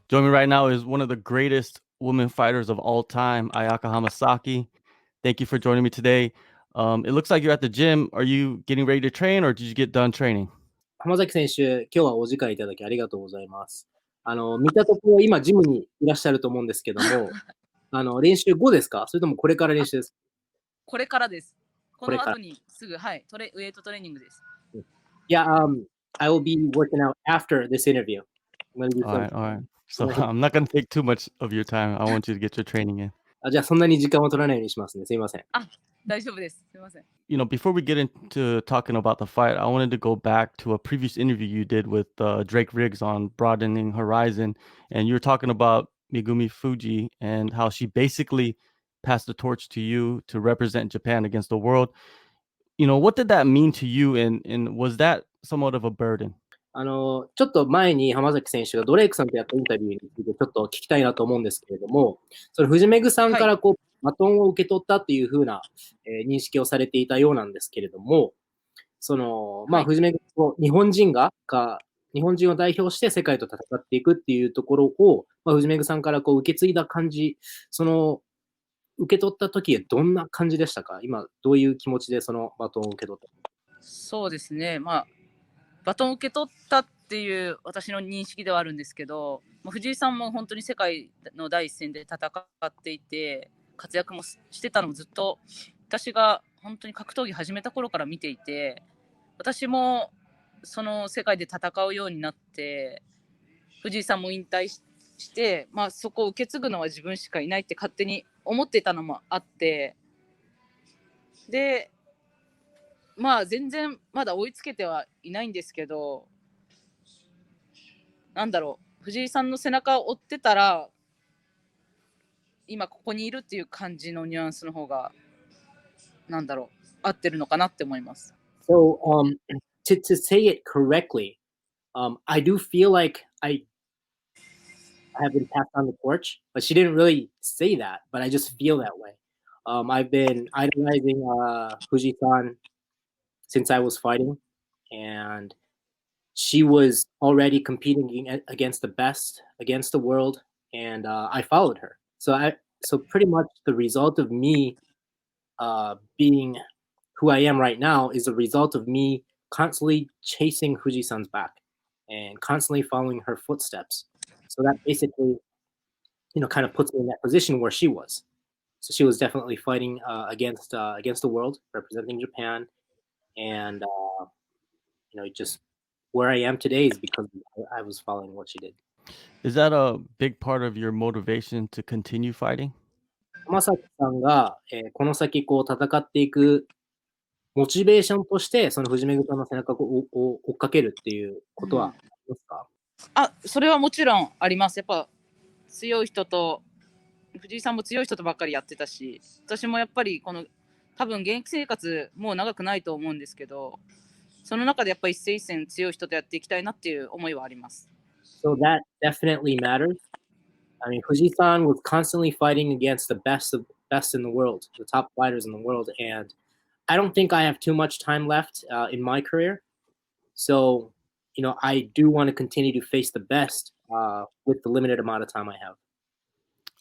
Joining me right now is one of the greatest women fighters of all time, Ayaka Hamasaki. Thank you for joining me today. It looks like you're at the gym. Are you getting ready to train or did you get done training? 浜崎選手、今日はお時間いただきありがとうございます。見たところ、今、ジムにいらっしゃると思うんですけども、練習後ですか？それともこれから練習ですか？これからです。ここれから。の後にすぐ、はい、ウエイトトレーニングです。Yeah, I will be working out after this interview. I'm gonna do All some- right, all right. So I'm not going to take too much of your time. I want you to get your training in. じゃあ、そんなに時間を取らないようにしますね。すいません。大丈夫です。すみません。Before we get into talking about the fight, I wanted to go back to a previous interview you did with Drake Riggs on Broadening Horizon. And you were talking about Megumi Fuji and how she basically passed the torch to you to represent Japan against the world. What did that mean to you? And was that somewhat of a burden? ちょっと前に浜崎選手がドレイクさんとやったインタビューについてちょっと聞きたいなと思うんですけれども、その藤めさんからバトンを受け取ったっていう風な、認識をされていたようなんですけれども、藤め日本人を代表して世界と戦っていくっていうところを、藤めさんから受け継いだ感じ、受け取った時どんな感じでしたか？今、どういう気持ちでそのバトンを受け取った？そうですね。バトンを受け取ったっていう私の認識ではあるんですけど、藤井さんも本当に世界の第一線で戦っていて、活躍もしてたのもずっと私が本当に格闘技始めた頃から見ていて、私もその世界で戦うようになって、藤井さんも引退して、そこを受け継ぐのは自分しかいないって勝手に思ってたのもあって、で、全然まだ追いつけてはいないんですけど、藤井さんの背中を追ってたら、今ここにいるっていう感じのニュアンスの方が、合ってるのかなって思います。So, to say it correctly, I do feel like I have been passed on the torch, but she didn't really say that, but I just feel that way. I've been idolizing Fuji-san since I was fighting, and she was already competing against the best, against the world, and I followed her. So pretty much the result of me being who I am right now is a result of me constantly chasing Fuji-san's back and constantly following her footsteps. So that basically, kind of puts me in that position where she was. So she was definitely fighting against the world, representing Japan, and just where I am today is because I was following what she did. Is that a big part of your motivation to continue fighting? 浜崎さんが、この先戦っていくモチベーションとして、その藤めぐさんの背中を追っかけるっていうことはありますか？それはもちろんあります。やっぱ強い人と、藤井さんも強い人とばっかりやってたし、私もやっぱり多分現役生活もう長くないと思うんですけど、その中でやっぱり一戦一戦強い人とやっていきたいなっていう思いはあります。So that definitely matters. I mean, Fuji-san was constantly fighting against the best in the world, the top fighters in the world, and I don't think I have too much time left in my career. So, I do want to continue to face the best with the limited amount of time I have.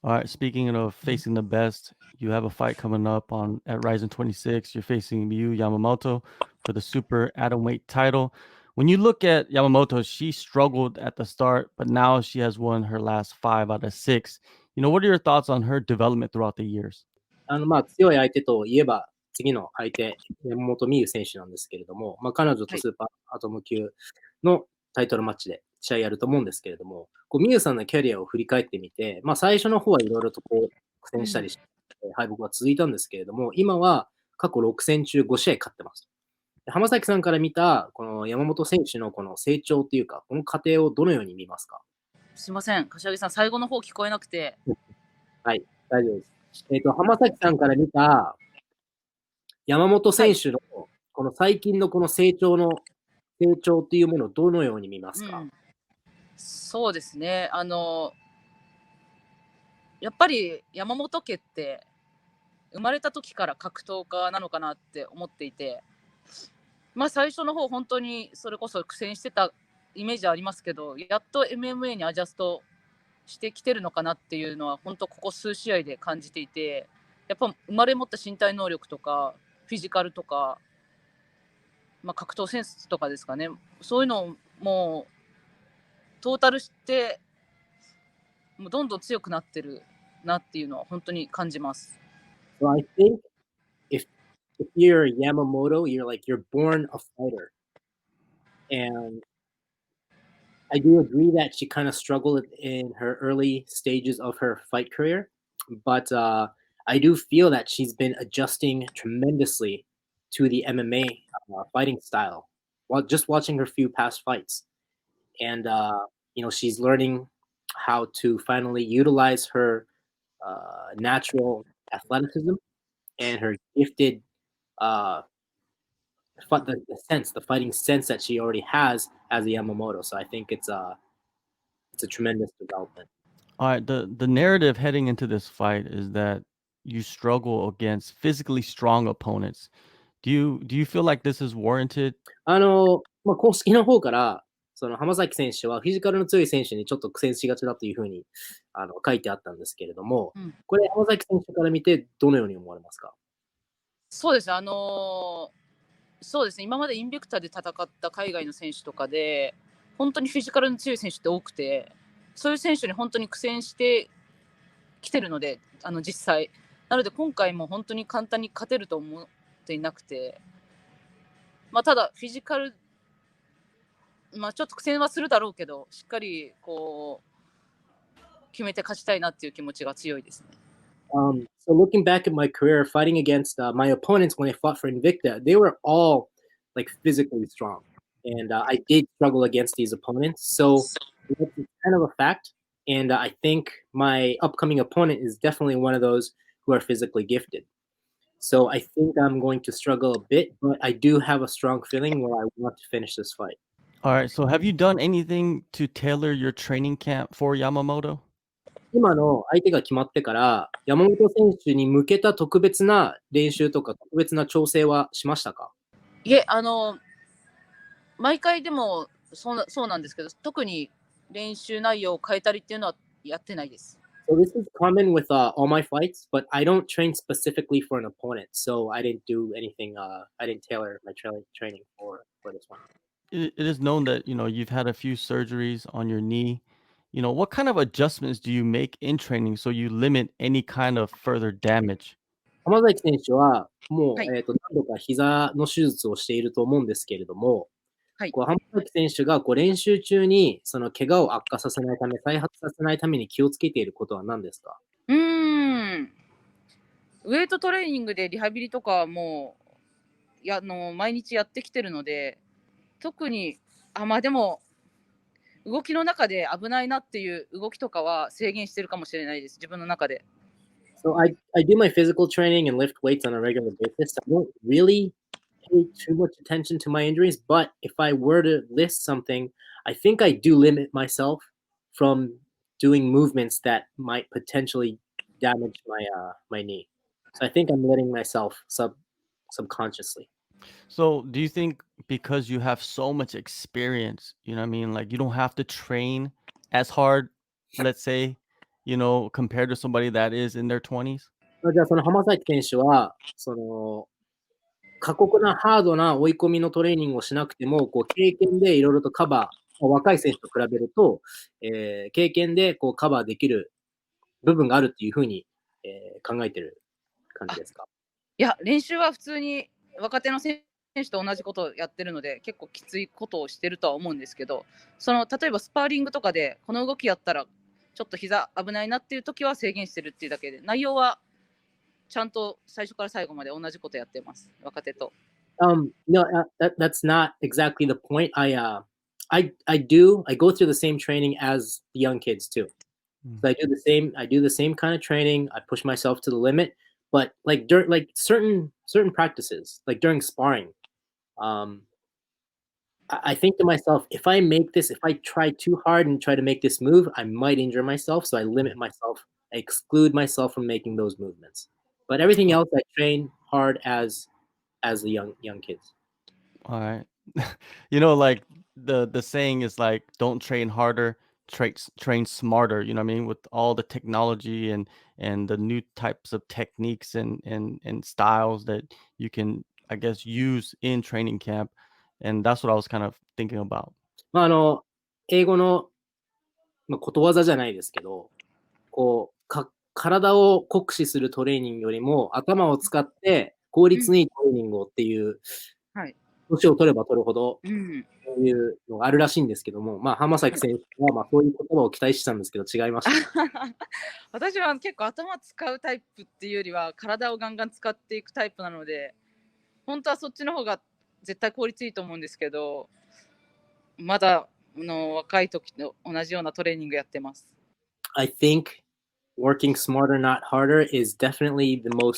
All right. Speaking of facing the best, you have a fight coming up at Rizin 26. You're facing Miyuu Yamamoto for the super atomweight title. When you look at Yamamoto, she struggled at the start, but now she has won her last 5 out of 6. What are your thoughts on her development throughout the years? 強い相手といえば、次の相手、山本美優選手なんですけれども、彼女とスーパーアトム級のタイトルマッチで試合やると思うんですけれども、美優さんのキャリアを振り返ってみて、最初の方はいろいろと苦戦したりして、敗北が続いたんですけれども、今は過去6戦中5試合勝ってます。浜崎さんから見た、この山本選手のこの成長というか、この過程をどのように見ますか？すいません、柏木さん、最後の方聞こえなくて。はい、大丈夫です。浜崎さんから見た山本選手のこの最近のこの成長っていうものをどのように見ますか？そうですね。やっぱり山本家って生まれた時から格闘家なのかなって思っていて、最初の方本当にそれこそ苦戦してたイメージありますけど、やっと MMA にアジャストしてきてるのかなっていうのは本当ここ数試合で感じていて、やっぱ生まれ持った身体能力とかフィジカルとか、格闘センスとかですかね、そういうのをもうトータルしてもうどんどん強くなってるなっていうのは本当に感じます。So I think if you're Yamamoto, you're born a fighter. And I do agree that she kind of struggled in her early stages of her fight career, but I do feel that she's been adjusting tremendously to the MMA fighting style while just watching her few past fights. And she's learning how to finally utilize her natural athleticism and her gifted uh, the fighting sense that she already has as a Yamamoto. So I think it's a tremendous development. All right, the narrative heading into this fight is that you struggle against physically strong opponents. Do you feel like this is warranted? 公式の方から、その浜崎選手はフィジカルの強い選手にちょっと苦戦しがちだというふうに書いてあったんですけれども、うん、これ浜崎選手から見てどのように思われますか？そうです、そうですね、今までインビクタで戦った海外の選手とかで、本当にフィジカルの強い選手って多くて、そういう選手に本当に苦戦してきてるので、実際。なので今回も本当に簡単に勝てると思っていなくて、ただフィジカル、ちょっと苦戦はするだろうけど、しっかりこう決めて勝ちたいなっていう気持ちが強いですね。So looking back at my career, fighting against my opponents when I fought for Invicta, they were all like physically strong, and I did struggle against these opponents. So it's kind of a fact, and I think my upcoming opponent is definitely one of those who are physically gifted. So I think I'm going to struggle a bit, but I do have a strong feeling where I want to finish this fight. All right, so have you done anything to tailor your training camp for Yamamoto? 今の相手が決まってから、山本選手に向けた特別な練習とか特別な調整はしましたか？いえ、毎回でもそうなんですけど、特に練習内容を変えたりっていうのはやってないです。So this is common with all my fights, but I don't train specifically for an opponent. So I didn't do anything. I didn't tailor my training for this one. It is known that, you've had a few surgeries on your knee. What kind of adjustments do you make in training so you limit any kind of further damage? 浜崎選手はもう、はい、何度か膝の手術をしていると思うんですけれども、はい。浜崎選手が練習中にその怪我を悪化させないため、再発させないために気をつけていることは何ですか？うーん。ウェイトトレーニングでリハビリとかはもう毎日やってきてるので、特にでも動きの中で危ないなっていう動きとかは制限してるかもしれないです、自分の中で。So I do my physical training and lift weights on a regular basis. I don't really pay too much attention to my injuries, but if I were to list something, I think I do limit myself from doing movements that might potentially damage my knee. So I think I'm letting myself subconsciously. So, do you think because you have so much experience, what I mean, like you don't have to train as hard, let's say, compared to somebody that is in their 20s? じゃあその浜崎選手は、過酷なハードな追い込みのトレーニングをしなくても、経験でいろいろとカバー若い選手と比べると、経験でカバーできる部分があるっていう風に、考えてる感じですか？いや、練習は普通に若手の選手と同じことをやってるので、結構きついことをしてるとは思うんですけど、例えばスパーリングとかでこの動きやったらちょっと膝危ないなっていう時は制限してるっていうだけで、内容はちゃんと最初から最後まで同じことやってます、若手と。No, that's not exactly the point. I go through the same training as the young kids too. So I do the same kind of training. I push myself to the limit, but like during like certain practices, like during sparring, um, I think to myself, if I try too hard and try to make this move, I might injure myself. So I limit myself, I exclude myself from making those movements. But everything else, I train hard as the young kids. All right. Like the saying is like, don't train harder, train smarter, you know what I mean, with all the technology and the new types of techniques and styles that you can, I guess, use in training camp. And that's what I was kind of thinking about. まあ、英語の、ことわざじゃないですけど、体を酷使するトレーニングよりも、頭を使って効率のいいトレーニングをっていう、はい。年を取れば取るほど、うん。そういうのがあるらしいんですけども、浜崎選手は、そういう言葉を期待してたんですけど、違いましたね。私は結構頭使うタイプっていうよりは、体をガンガン使っていくタイプなので、本当はそっちの方が絶対効率いいと思うんですけど、まだ若い時と同じようなトレーニングやってます。I think working smarter, not harder is definitely the more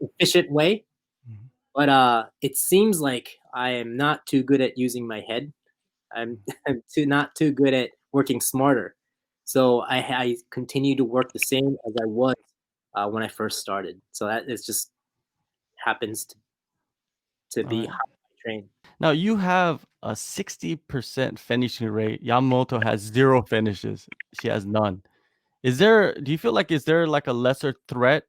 efficient way. Mhm. But it seems like I am not too good at using my head. I'm not too good at working smarter. So I continue to work the same as I was when I first started. So that is just happens to All be right. how I train. Now you have a 60% finishing rate. Yamamoto has 0 finishes. She has none. Do you feel like is there like a lesser threat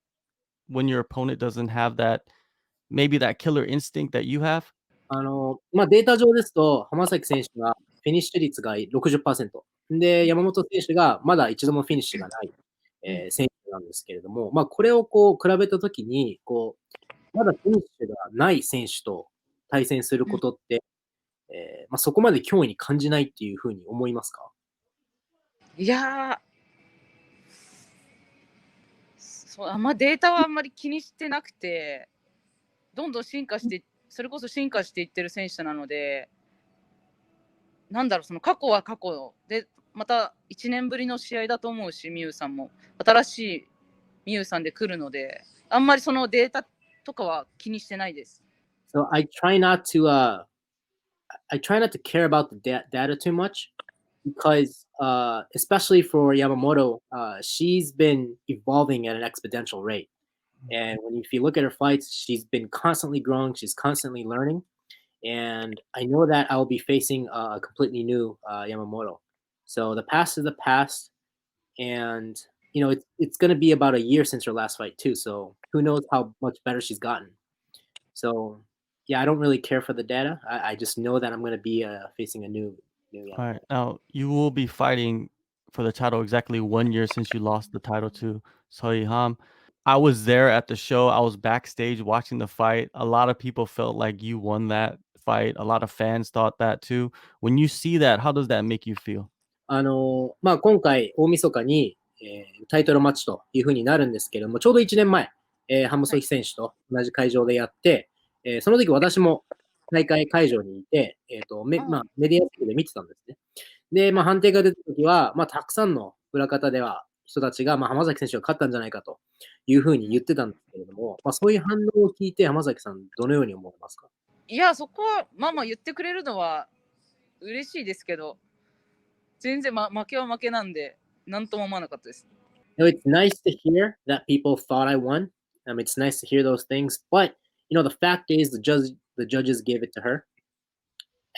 when your opponent doesn't have that maybe that killer instinct that you have? データ上ですと、浜崎選手がフィニッシュ率が60%。で、山本選手がまだ一度もフィニッシュがない、うん。選手なんですけれども、これを比べたときに、まだフィニッシュがない選手と対戦するうん。ことって、そこまで脅威に感じないっていう風に思いますか？いやあんまデータはあんまり気にしてなくて、どんどんそれこそ進化していってる選手なので、その過去は過去で、また1年ぶりの試合だと思うし、ミュウさんも新しいミュウさんで来るので、あんまりそのデータとかは気にしてないです。So I try not to care about the data too much because, especially for Yamamoto, she's been evolving at an exponential rate. And if you look at her fights, she's been constantly growing. She's constantly learning. And I know that I'll be facing a completely new Yamamoto. So the past is the past, and it's going to be about a year since her last fight too. So who knows how much better she's gotten. So yeah, I don't really care for the data. I just know that I'm going to be facing a new All right. Yamamoto. Now you will be fighting for the title exactly 1 year since you lost the title to Saitama. I was there at the show. I was backstage watching the fight. A lot of people felt like you won that fight. A lot of fans thought that too. When you see that, how does that make you feel? 今回大晦日に、タイトルマッチという風になるんですけれども、ちょうど1年前、ハムはい。ソヒ選手と同じ会場でやって、その時私も大会会場にいて、あメディア席で見てたんですね。で、判定が出た時は、たくさんの裏方では人たちが、浜崎選手が勝ったんじゃないかという風に言ってたんですけれども、そういう反応を聞いて浜崎さんどのように思いますか？いや、そこは言ってくれるのは嬉しいですけど、全然、負けは負けなんで、なんとも思わなかったです。It's nice to hear that people thought I won. It's nice to hear those things, but the fact is, the judges gave it to her,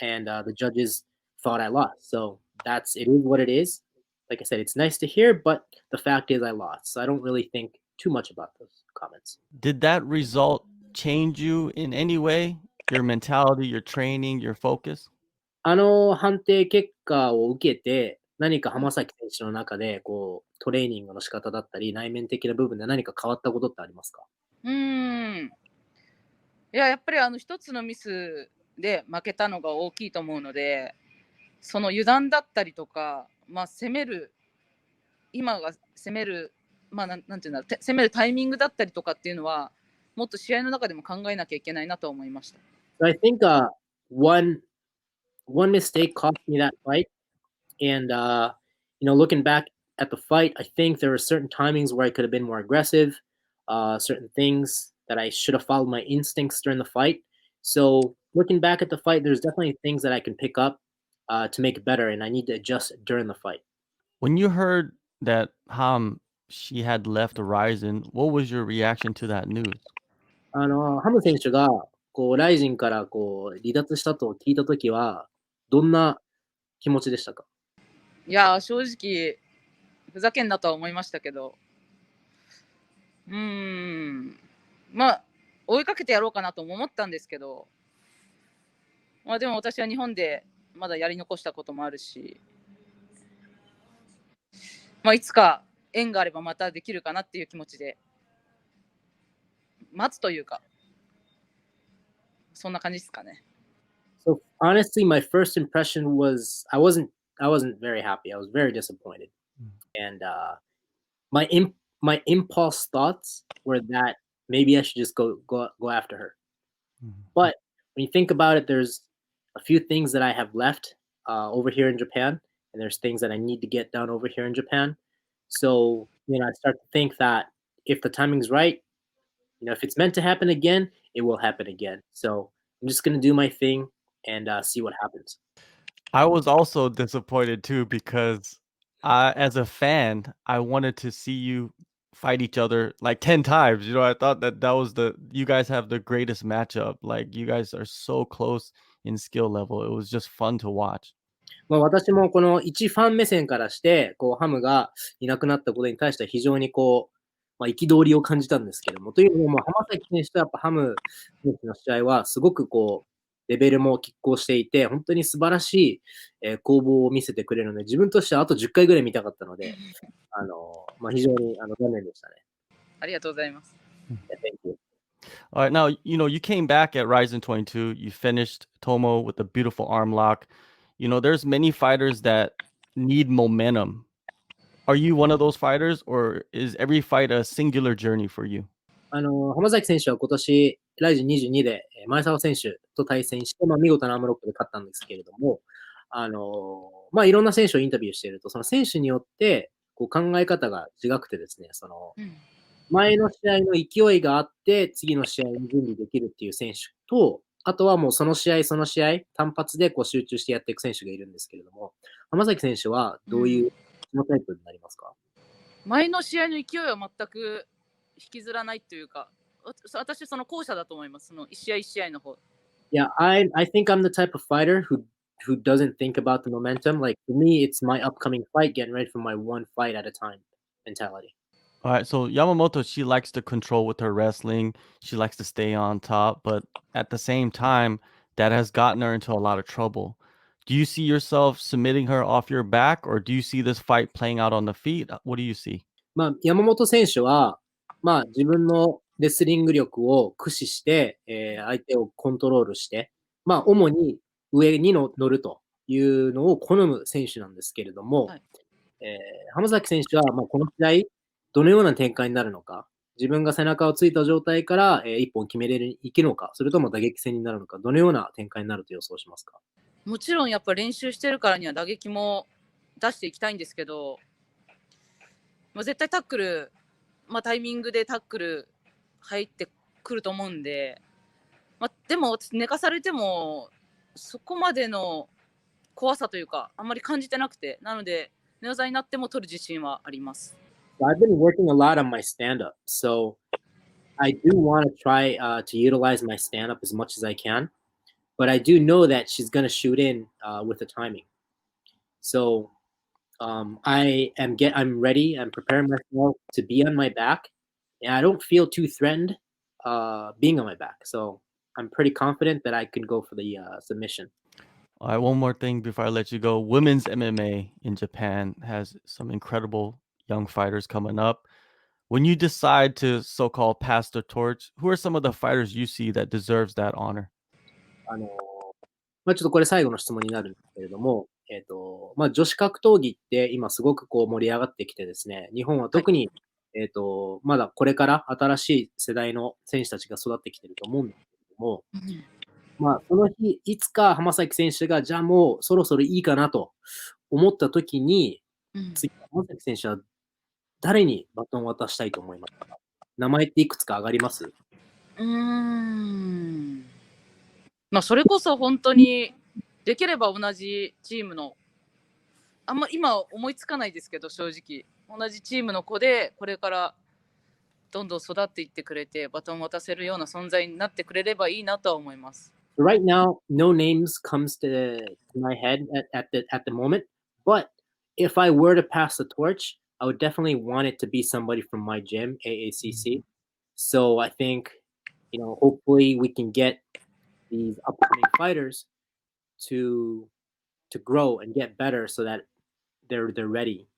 and the judges thought I lost. So it is what it is. Like I said, it's nice to hear, but the fact is I lost. So I don't really think too much about those comments. Did that result change you in any way? Your mentality, your training, your focus? 判定結果を受けて、何かはい。浜崎選手の中で、トレーニングの仕方だったり、内面的な部分で何か変わったことってありますか？うーん。いや、やっぱり一つのミスで負けたのが大きいと思うので、その油断だったりとか、今が攻める、なんていうんだろう、攻めるタイミングだったりとかっていうのは、もっと試合の中でも考えなきゃいけないなと思いました。So I think one mistake cost me that fight. And looking back at the fight, I think there were certain timings where I could have been more aggressive, certain things that I should have followed my instincts during the fight. So looking back at the fight, there's definitely things that I can pick up to make it better, and I need to adjust during the fight. When you heard that she had left Rizin, what was your reaction to that news? ハム選手がライジンから離脱したと聞いたときは、どんな気持ちでしたか？いやー、正直、ふざけんなとは思いましたけど、まあ、追いかけてやろうかなとも思ったんですけど、まあでも私は日本でまだやり残したこともあるし、まあいつか縁があればまたできるかなっていう気持ちで、待つというか、そんな感じですかね。So honestly, my first impression was I wasn't very happy. I was very disappointed, and my imp my impulse thoughts were that maybe I should just go after her. Mhm. But when you think about it, there's a few things that I have left over here in Japan, and there's things that I need to get done over here in Japan. So I start to think that if the timing's right, if it's meant to happen again, it will happen again. So I'm just gonna do my thing and see what happens. I was also disappointed too because as a fan, I wanted to see you fight each other like 10 times. I thought that was you guys have the greatest matchup. Like you guys are so close in skill level. It was just fun to watch. 私もこの一ファン目線からして、ハムがいなくなったことに対しては非常に憤りを感じたんですけども、というのも、浜崎選手とやっぱハム選手の試合はすごくレベルも拮抗していて、本当に素晴らしい、攻防を見せてくれるので、自分としてはあと10回ぐらい見たかったので、非常に残念でしたね。ありがとうございます。Thank you. All right, now you came back at Rizin 22. You finished Tomo with a beautiful arm lock. There's many fighters that need momentum. Are you one of those fighters, or is every fight a singular journey for you? 浜崎選手は今年、ライジン22で前澤選手と対戦して、見事なアームロックで勝ったんですけれども、いろんな選手をインタビューしていると、その選手によって考え方が違くてですね、前の試合の勢いがあって、次の試合に準備できるっていう選手と、あとはもうその試合その試合、単発で集中してやっていく選手がいるんですけれども、浜崎選手はどういうタイプになりますか？前の試合の勢いは全く引きずらないというか、私その後者だと思います。その一試合一試合の方。Yeah, I think I'm the type of fighter who doesn't think about the momentum. Like for me, it's my upcoming fight, getting ready for my one fight at a time mentality. All right, so Yamamoto, she likes to control with her wrestling. She likes to stay on top, but at the same time, that has gotten her into a lot of trouble. Do you see yourself submitting her off your back, or do you see this fight playing out on the feet? What do you see? 山本選手は、自分のレスリング力を駆使して、相手をコントロールして、主に上に乗るというのを好む選手なんですけれども、はい浜崎選手は、この試合、どのような展開になるのか、自分が背中をついた状態から、一本決めれるいけるのか、それとも打撃戦になるのか、どのような展開になると予想しますか？もちろんやっぱ練習してるからには打撃も出していきたいんですけど、絶対タックル、タイミングでタックル入ってくると思うんで、でも寝かされてもそこまでの怖さというかあんまり感じてなくて、なので寝技になっても取る自信はあります。I've been working a lot on my stand-up, so I do want to try to utilize my stand-up as much as I can, but I do know that she's going to shoot in with the timing. So I'm ready. I'm preparing myself to be on my back, and I don't feel too threatened being on my back. So I'm pretty confident that I can go for the submission. All right, one more thing before I let you go. Women's MMA in Japan has some incredible young fighters coming up. When you decide to so-called pass the torch, who are some of the fighters you see that deserves that honor? あのちょっとこれ最後の質問になるんですけれども、女子格闘技って今すごく盛り上がってきてですね、日本は特に、まだこれから新しい世代の選手たちが育ってきてると思うんですけれども、その日、いつか浜崎選手が、じゃあもうそろそろいいかなと思った時に、次、浜崎選手は誰にバトンを渡したいと思いますか？名前っていくつか上がります？それこそ本当にできれば同じチームの、あんま今思いつかないですけど、正直同じチームの子でこれからどんどん育っていってくれてバトンを渡せるような存在になってくれればいいなとは思います。Right now, no names comes to my head at the moment, but if I were to pass the torch, I would definitely want it to be somebody from my gym, AACC. So I think, hopefully we can get these upcoming fighters to grow and get better so that they're ready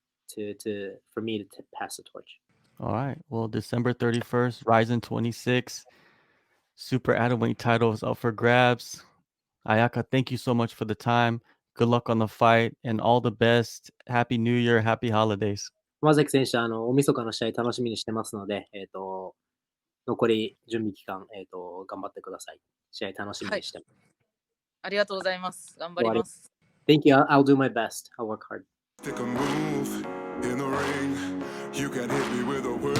for me to pass the torch. All right. Well, December 31st, Rizin 26, super atomweight title is up for grabs. Ayaka, thank you so much for the time. Good luck on the fight and all the best. Happy New Year, happy holidays. 浜崎選手、大晦日の試合楽しみにしてますので、残り準備期間、頑張ってください。試合楽しみにしてます。ありがとうございます。頑張ります。Thank you. I'll do my best. I'll work hard. Take a move in the ring. You can hit me with a word.